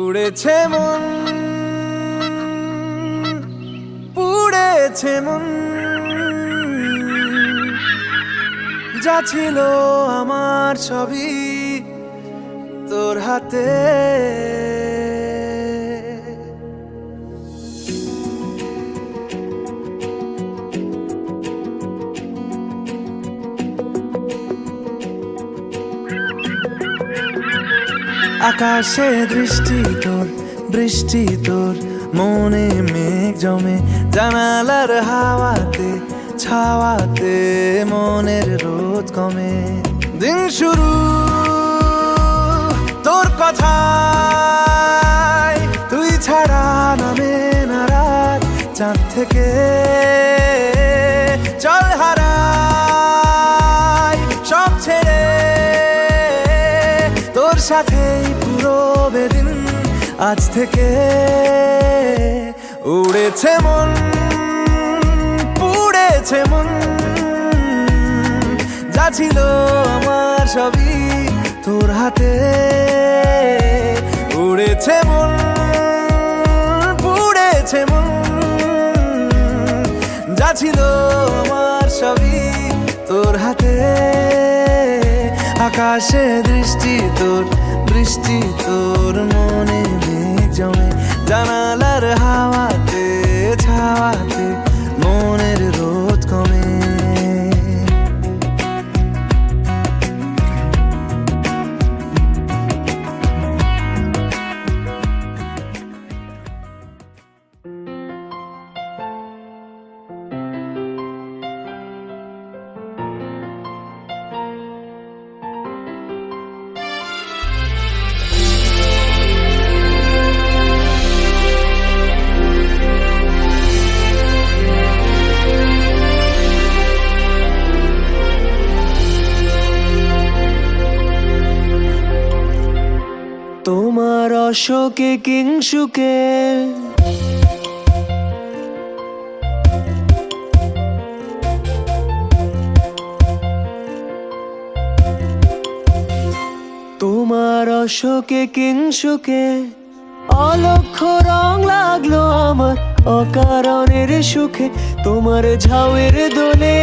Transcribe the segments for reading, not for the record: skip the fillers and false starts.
উড়েছে মন, পুড়েছে মন, যা ছিল আমার সবই তোর হাতে। আকাশে দৃষ্টি তোর, বৃষ্টি তোর, মনে মেঘ জমে, জানালার হাওয়াতে ছাওয়াতে মনের রোদ কমে। দিন শুরু তোর কথায়, তুই ছাড়া নামে না রাত, চাঁদ থেকে চল হারাই সব ছেড়ে, তোর সাথেই পুরো বেদিন আজ থেকে। উড়েছে মন, পুড়েছে মন, যা ছিল আমার সবই তোর হাতে। উড়েছে মন, পুড়েছে মন, যা ছিল আমার সবই তোর হাতে। আকাশে দৃষ্টি তোর, বৃষ্টি তোর, মনে মেঘ জমে, জানালার হাওয়াতে ছাওয়াতে মনের রোদ কমে। তোমার অশোকে কিংসুকে তোমার অশোকে কিংসুকে অলক্ষ রং লাগলো আমার অকারণের সুখে। তোমার ঝাউয়ের দোলে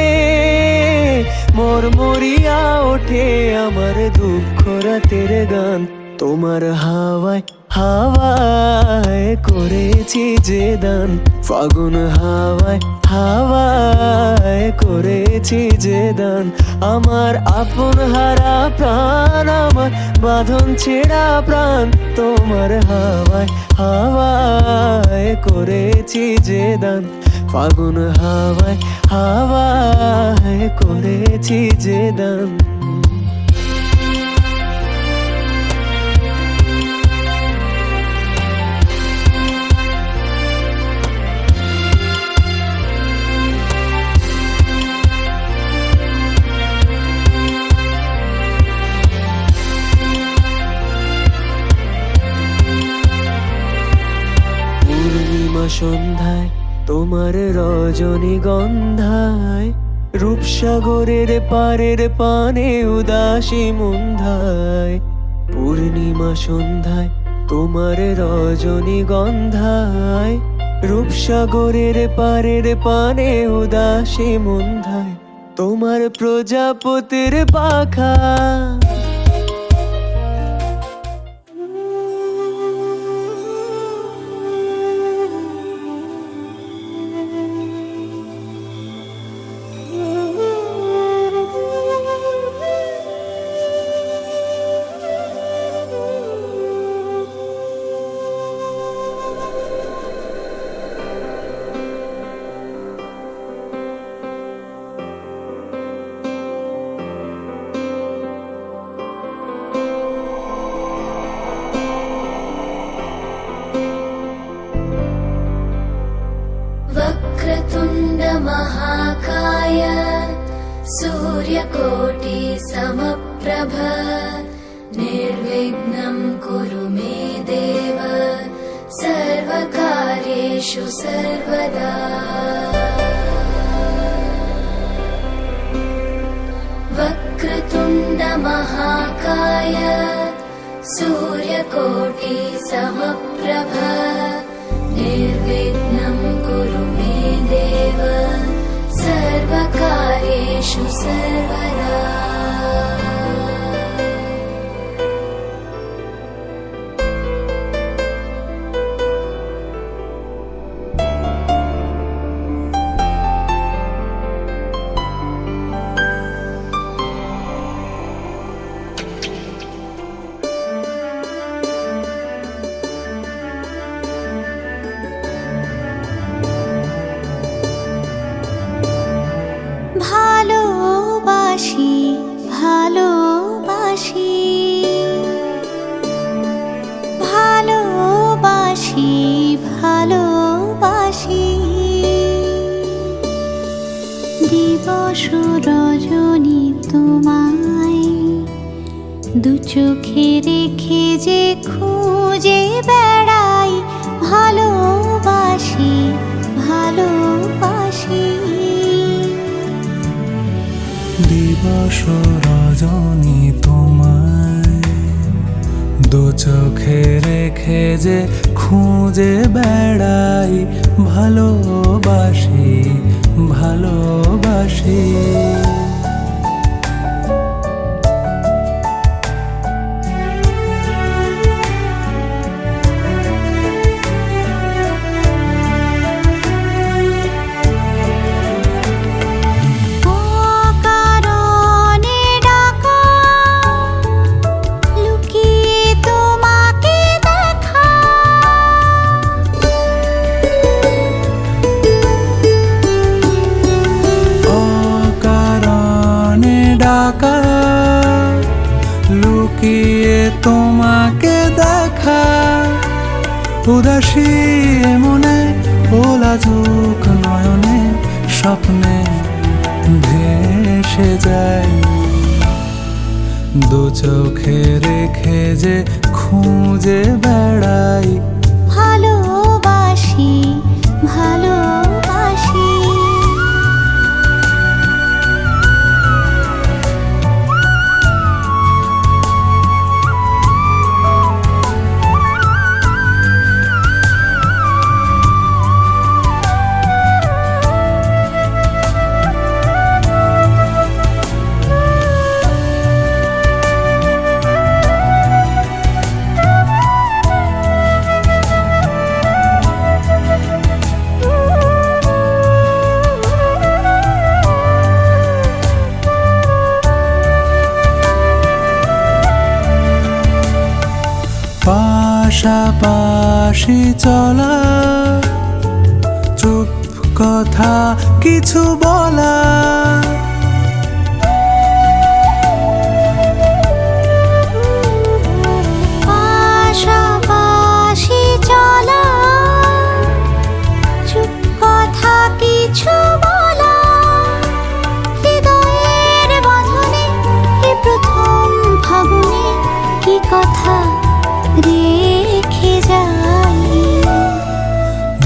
মরমরিয়া ওঠে আমার দুঃখ রাতের গান। তোমার হাওয়ায় হাওয়ায় করেছি যে দান, ফাগুন হাওয়ায় হাওয়ায় করেছি যে দান। আমার আপন হারা প্রাণ, আমার বাঁধন ছেঁড়া প্রাণ, তোমার হাওয়ায় হাওয়ায় করেছি যে দান। ফাগুন হাওয়ায় হাওয়ায় করেছি যে দান। সন্ধ্যায় তোমার রজনীগন্ধায়, রূপসাগরের পারের পানে উদাসী মুন্ধায়। পূর্ণিমা সন্ধ্যায় তোমার রজনীগন্ধায়, রূপসাগরের পারের পানে উদাসী মুন্ধায়। তোমার প্রজাপতির পাখা महाकाय सूर्यकोटि समप्रभ निर्विघ्नं कुरु मे देव सर्वकार्येषु सर्वदा। वक्रतुण्ड महाकाय सूर्यकोटि समप्रभ निर्विघ्नं कुरु मे देव सर्वकार्येषु सर्वदा। ভালোবাসি ভালোবাসি ভালোবাসি ভালোবাসি দিবস রজনী তোমায় দু চোখে রেখে যে খুঁজে বেড়াই ভালোবাসি ভালোবাসি দিবস রজনী তোমায় দু চোখে রেখে যে খুঁজে বেড়াই ভালোবাসি ভালোবাসি। লুকিয়ে তোমাকে দেখা উদাসী মনে ওলাজুক নয়নে স্বপ্নে ভেসে যায় দু চোখে রেখে যে খুঁজে বেড়াই ভালোবাসি ভালোবাসি। পাশাপাশি চলা চুপ কথা কিছু বলা পাশাপাশি চলা চুপ কথা কিছু বলা হৃদয়ের বাঁধনে এই প্রথম ফাগুনে কি কথা রেখে যাই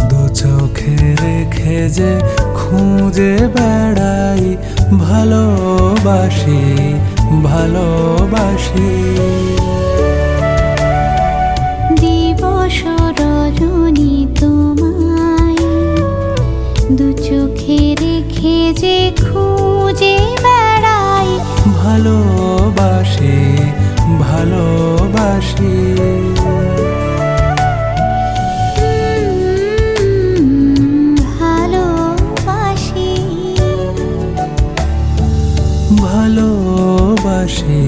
দু চোখে রেখে যে খুঁজে বেড়াই ভালোবাসি ভালোবাসি। দিবস রজনী তোমায় দু চোখে রেখে যে খুঁজে বেড়াই ভালোবাসি ভালোবাসি। ভালোবাসি ভালোবাসি।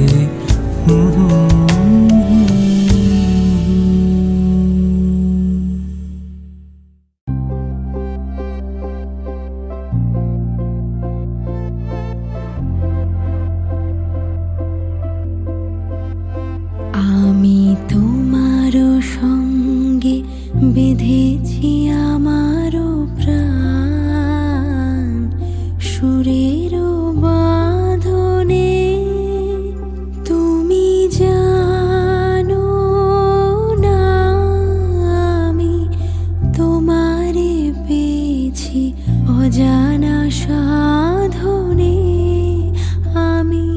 আমি তোমার সঙ্গে বেঁধেছি আমার প্রাণ সুরের বাঁধনে তুমি জানো না আমি তোমারে পেয়েছি অজানা সাধনে আমি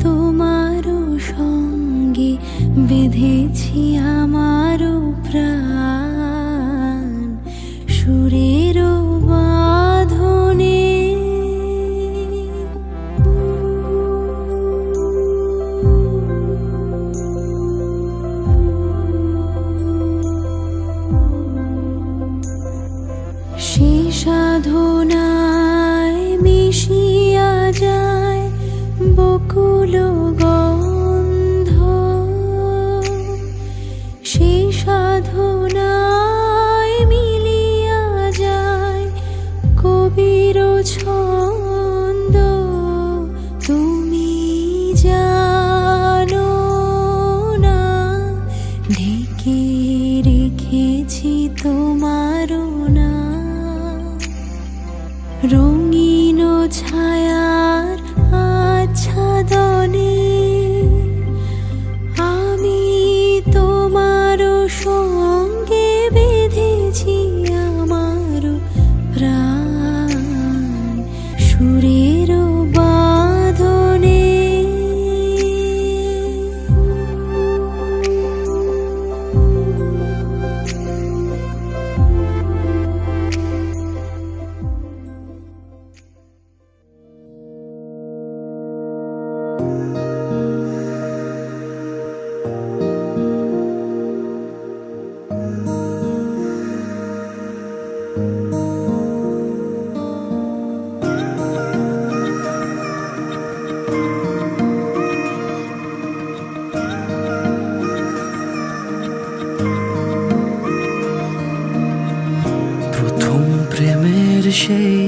তোমার সঙ্গে বেঁধেছি আমার ফুল গন্ধ সেই সাধনায় মিলিয়া যায় কবির ছন্দ। তুমি জানো না ঢেকে রেখেছি তোমার না রঙিন ছায়ার আচ্ছাদনে আমি তোমার সঙ্গে বেঁধেছি আমার প্রাণ সুরের বাঁধনে। প্রথম প্রেমের সেই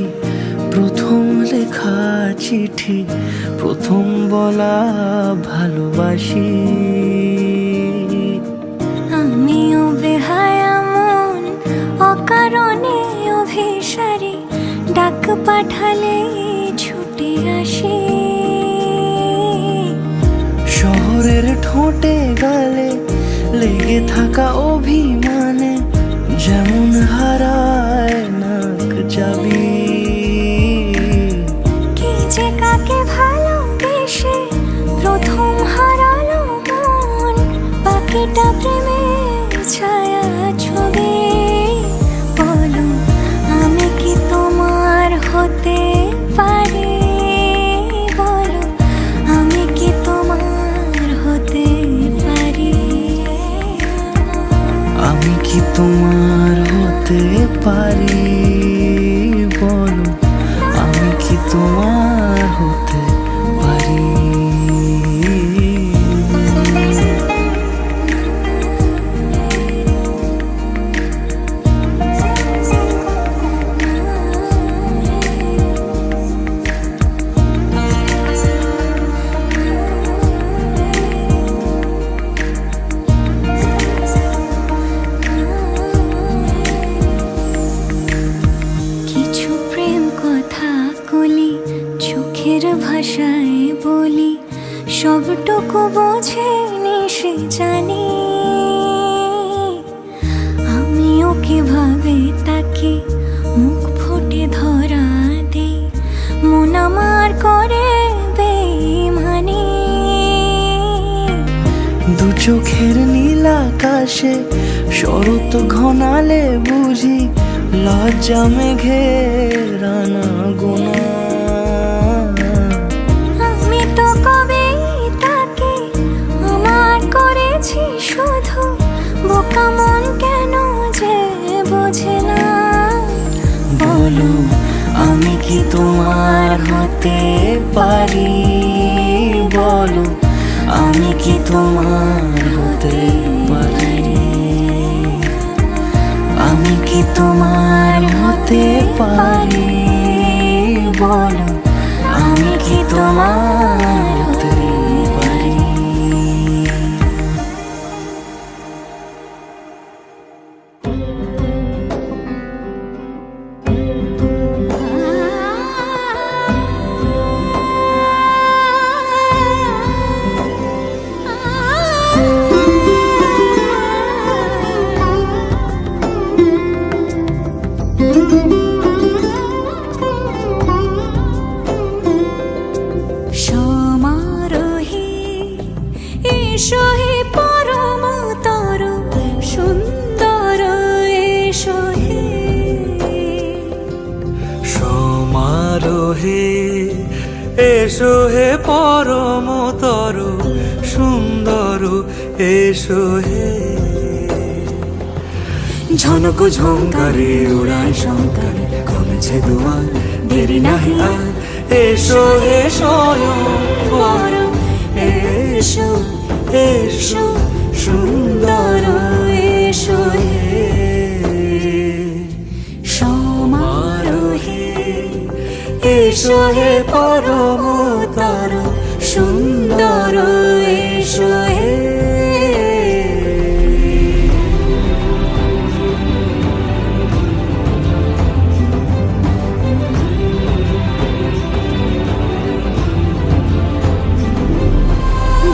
প্রথম লেখা চিঠি, প্রথম বলা ভালোবাসি। আমিও বেহায়া মন অকারণে অভিসারী ডাক পাঠালে ছুটে আসি। শহরের ঠোঁটে গালে লেগে থাকা অভিমানে যেমন হারায় নাক যাবি। কি যে কাকে ভালোবেসে প্রথম হারালো মন, বাকিটা প্রেমের ছায়া ছবি। বলো আমি কি তোমার হতে পারি, বলো আমি কি তোমার হতে পারি। আমি কি তোমার হতে পারি, বলো আমি কি তোমার হতে পারি। কিছু প্রেম কথা কলি চোখের ভাষায় বলি, সবটুকু বোঝেনি সে জানি। আমিও কিভাবে তাকে মুখ ফুটে ধরা দেই, মন আমার করে বেইমানি। দু চোখের নীল আকাশে শরৎ ঘনালে বুঝি লজ্জা মেঘের আনাগোনা। আমি তো কবে তাকে আমার করেছি শুধু, বোকা মন কেন যে বোঝে না। বলো আমি কি তোমার হতে পারি, বলো আমি কি তোমার হতে পারি। আমি কি তোমার হতে পারি, বলো আমি কি তোমার হতে পারি। সমারোহে এসো হে পরমতর সুন্দর এসো হে। সমারোহে এসো হে পরমতর সুন্দর এসো হে। ঝনক ঝঙ্কারে উড়ায় শঙ্কারে কমেছে দুয়ার, দেরি নাহি আর এসো হে স্বয়ং বর এসো এসো সুন্দর এসো হে সমারোহে এসো হে পরমতর সুন্দর এসো হে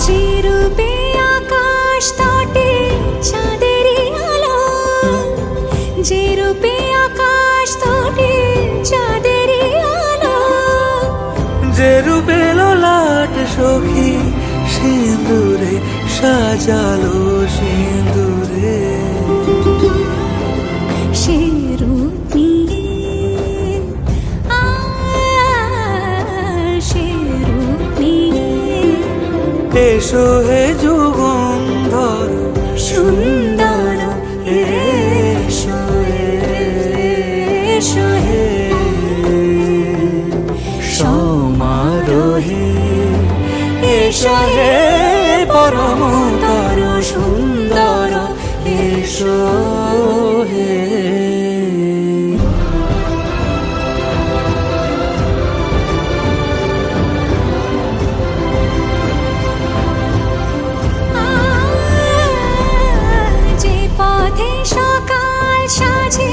যে রূপে আকাশ তটে চাঁদেরই আলো যে রূপে আকাশ তটে চাঁদেরই আলো যে রূপে ললাট সখী সিঁদুরে সাজালো সিঁদুরে সে রূপ নিয়ে সে রূপ নিয়ে এসো হে যুগন্ধর সুন্দর এসো এসো হে সমারোহে এসো হে পরমতর সুন্দর এসো হে যে পথে সকাল সাজে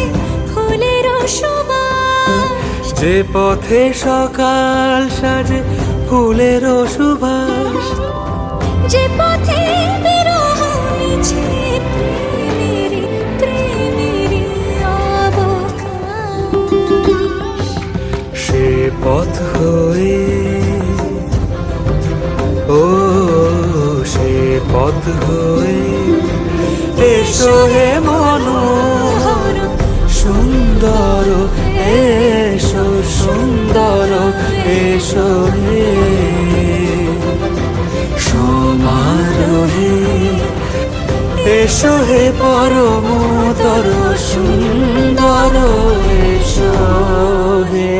ফুলের সুবাস যে পথে সকাল সাজে ফুলের সুবাস যে পথে বিরহ মিছে প্রেমেরই প্রেমেরই অবকাশ সে পথ হয়ে ও সে পথ হয়ে এসো হে মনোহর সুন্দর এসো সুন্দর এসো হে সমারোহে এসো হে পরমতর সুন্দর এসো হে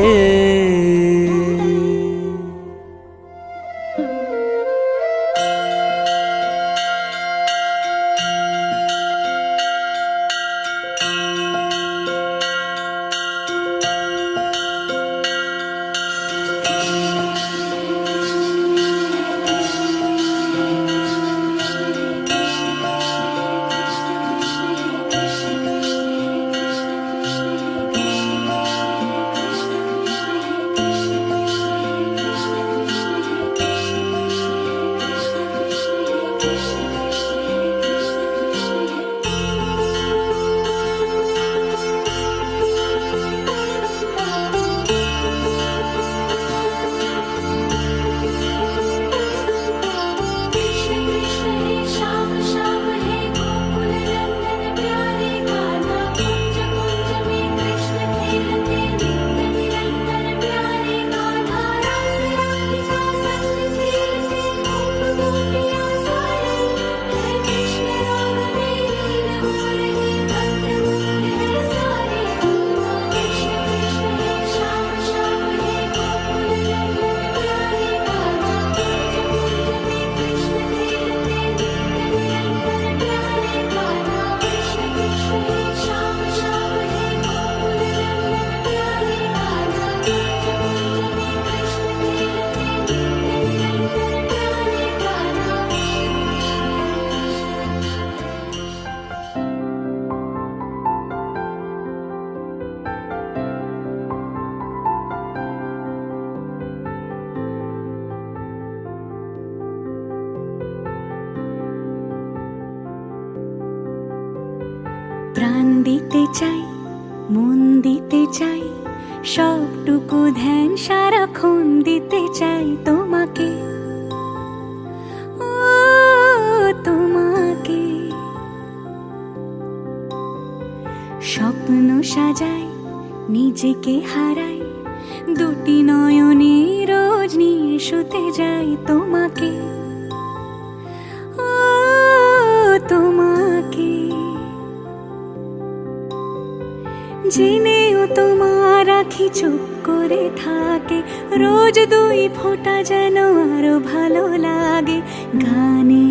প্রাণ দিতে চাই মন দিতে চাই সবটুকু ধ্যান সারাক্ষণ দিতে চাই তোমাকে ও তোমাকে স্বপ্ন সাজাই নিজেকে হারাই দুটি নয়নে রোজ নিয়ে শুতে যাই তোমাকে ও তোমাকে জেনেও তোমার পাখি চুপ করে থাকে, রোজ দুই ফোঁটা যেন আরো ভালো লাগে। গানে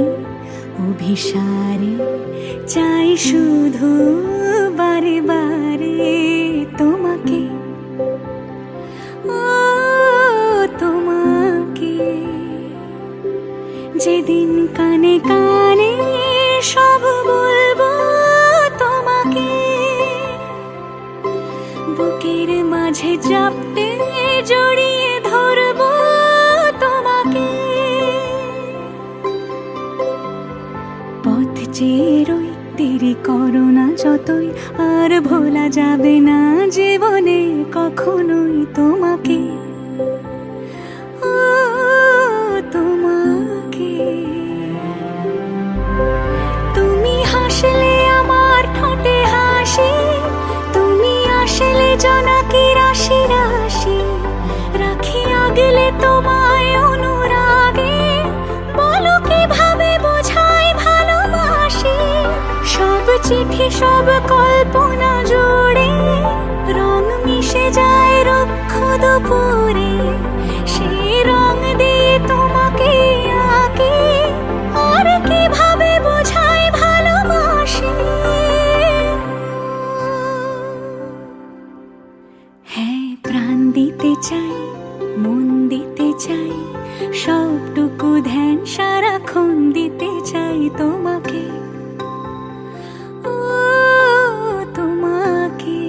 অভিসারে চাই শুধু বারে বারে তোমাকে, ও তোমাকে। যেদিন কানে কানে সব বলবো তোমাকে, বুকের মাঝে চাপতে জড়িয়ে ধরবো তোমাকে। পথ চেয়ে রই, দেরি করো না যতই, আর ভোলা যাবে না জীবনে কখনোই তোমাকে, ও তোমাকে। তুমি হাসলে আমার ঠোঁটে হাসি, তুমি আসলে জোনাকি রাশি রাশি, রাখি আগলে তোমায় অনুরাগে, বলো কিভাবে বোঝাই ভালোবাসি। সব চিঠি সব কল্পনা জুড়ে রং মিশে যায় রুক্ষ দুপুরে, সেই রং দিয়ে তোমাকে আঁকি, আর কিভাবে বোঝাই ভালোবাসি। হ্যাঁ, প্রাণ দিতে চাই, মন দিতে চাই, সবটুকু ধ্যান সারাক্ষণ দিতে চাই তোমাকে, ও তোমাকে।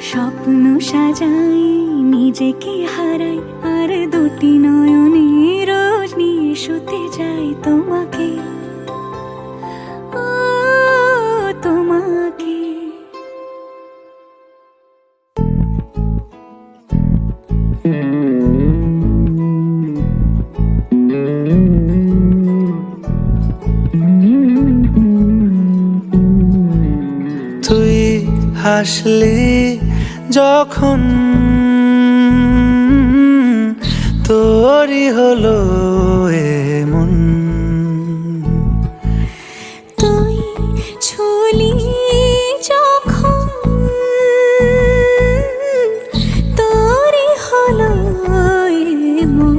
স্বপ্ন সাজাই, নিজেকে হারাই, আর দুটি নয়নে রোজ নিয়ে শুতে যাই তোমাকে, ও তোমাকে। তুই হাসলি যখন তোরই হলো এমন, তুই ছুলি যখন তোরই হলো এমন।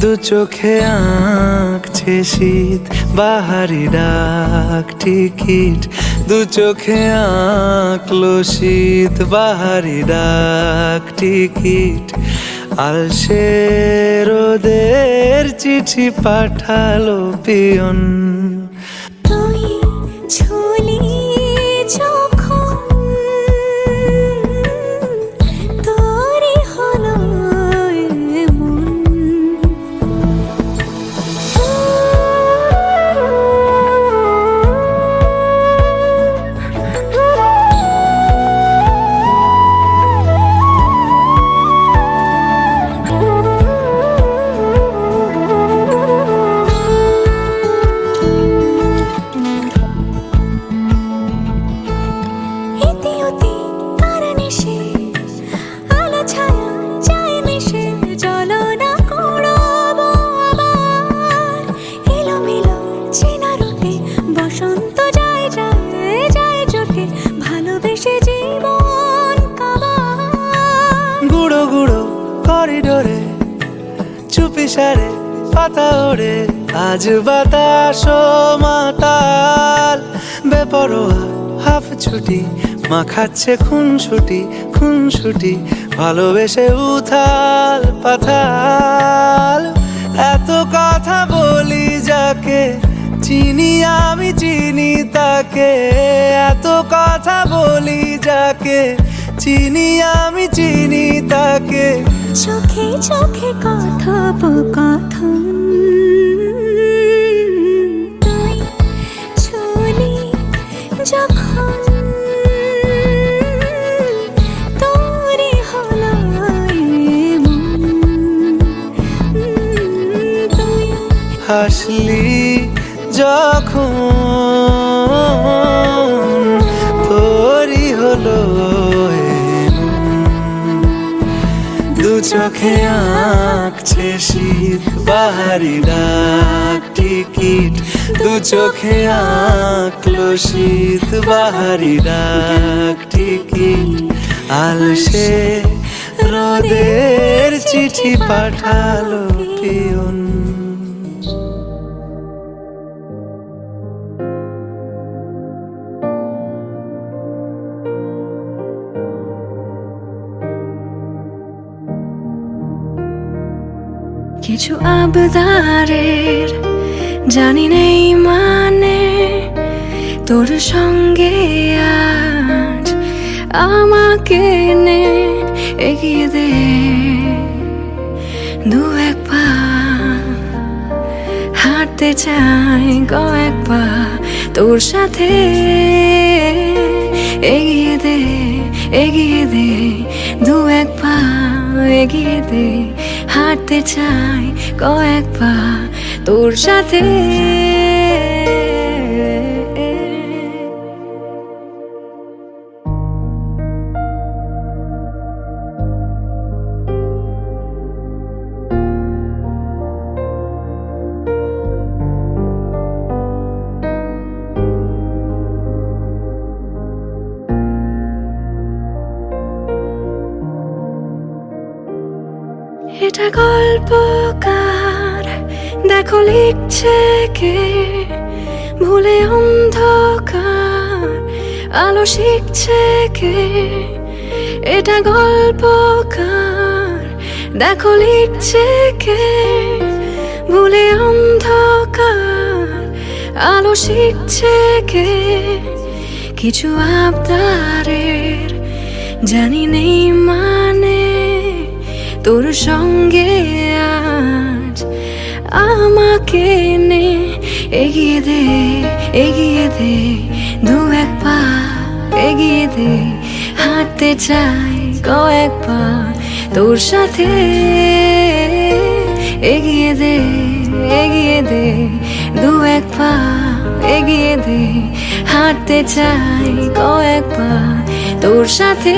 দু চোখে আঁকছে শীত বাহারি ডাক টিকিট, দু চোখে আঁকলো শীত বাহারি ডাক টিকিট। আলসে রোদের চিঠি পাঠালো পিয়ন, তুই ছুলি যখন তোরই হলো এমন। করিডোরে চুপি সারে পাতা ওড়ে, আজ বাতাস মাতাল বেপরোয়া হাফ ছুটি, মাখাচ্ছে খুনসুটি খুনসুটি, ভালোবেসে উথাল পাথাল। এত কথা বলি যাকে চিনি আমি চিনি তাকে, এত কথা বলি যাকে চিনি আমি চিনি তাকে। চোখে চোখে কথোপকথন, তুই ছুলি যখন তোরই হলো এমন। তুই হাসলি যখন তোরই হলো দু চোখে আঁকছে শীত বাহারি ডাক টিকিট, দু চোখে আঁকলো শীত বাহারি রাগ ঠিকই আলসে রোদের চিঠি পাঠালো পিয়ন। কিছু আবদারের জানি নেই মানে, তোর সঙ্গে আজ আমাকে নে এগিয়ে দে দু এক পা, হাঁটতে চাই কয়েক পা তোর সাথে, এগিয়ে দে দু এক পা, এগিয়ে দে, হাঁটতে চাই কয়েক পা তোর সাথে। এটা গল্পকার দেখো লিখছে কে, ভুলে অন্ধকার আলো শিখছে কে। এটা গল্পকার দেখো লিখছে কে, ভুলে অন্ধকার আলো শিখছে কে। কিছু আবদারের জানি নেই মানে, তোর সঙ্গে আজ আমাকে নে এগিয়ে দে দু এক পা, এগিয়ে দে, হাঁটতে চাই কয়েক পা তোর সাথে, এগিয়ে দে দু এক পা, এগিয়ে দে, হাঁটতে চাই কয়েক পা তোর সাথে।